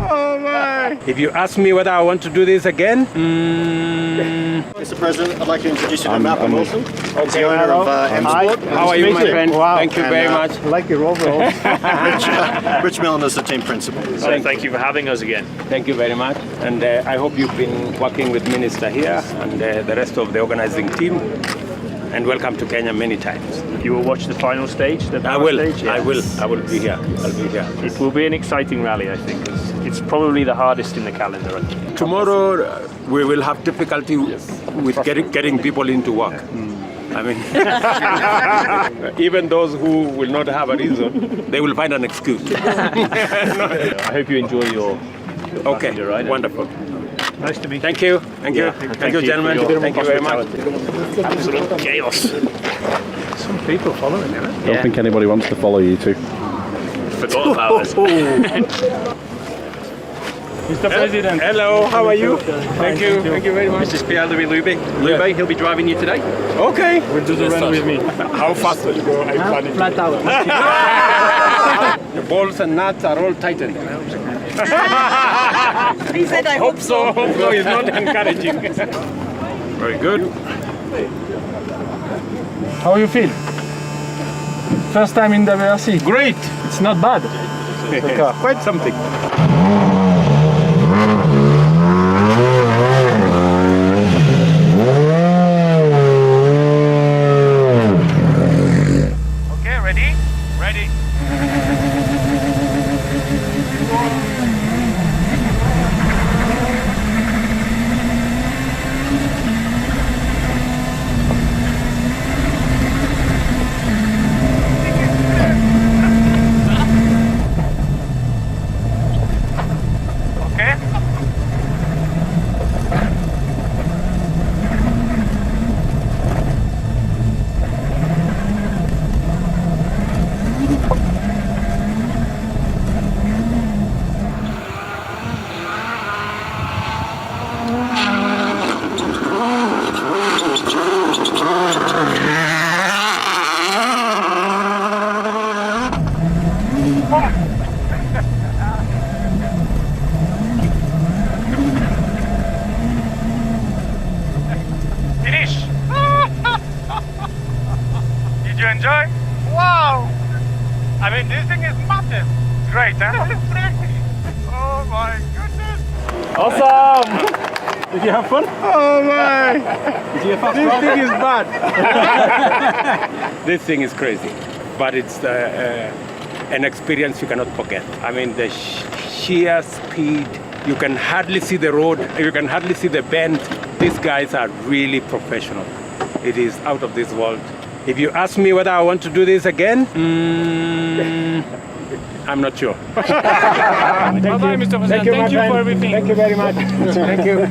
Oh my! If you ask me whether I want to do this again, Mr. President, I'd like to introduce you to Malcolm Wilson. He's the owner of M Sport. how are you, my friend? Wow. Thank you very much. I like your overalls. Rich Millen is the team principal. So thank you for having us again. Thank you very much. And I hope you've been working with Minister here and the rest of the organizing team. And welcome to Kenya many times. You will watch the final stage? I will be here. I'll be here. It will be an exciting rally, I think. It's probably the hardest in the calendar. Tomorrow we will have difficulty with getting people into work. I mean, even those who will not have a reason, they will find an excuse. I hope you enjoy your Okay, ride. wonderful. Nice to meet you. Thank you. Thank you, gentlemen. Thank you very much. Absolute chaos. Some people following him. I don't think anybody wants to follow you two. Forgot about us. Mr. President. Hello, how are you? Thank you very much. This is Pierre-Louis Lube. He'll be driving you today. Okay. Will do the run with me. How fast will you go? I'm planning. Flat out. The bolts and nuts are all tightened. He said, I hope so. Hope so is not encouraging. Very good. How you feel? First time in the WRC. Great. It's not bad. Quite something. Okay, ready? Ready. Finish! Did you enjoy? Wow! I mean, this thing is massive. Great, huh? Oh my goodness! Awesome! Did you have fun? Oh my! Did you have This thing is bad. This thing is crazy, but it's an experience you cannot forget. I mean, the sheer speed. You can hardly see the road. You can hardly see the bend. These guys are really professional. It is out of this world. If you ask me whether I want to do this again, I'm not sure. Bye-bye, Mr. President. Thank you for everything. Thank you very much. Thank you.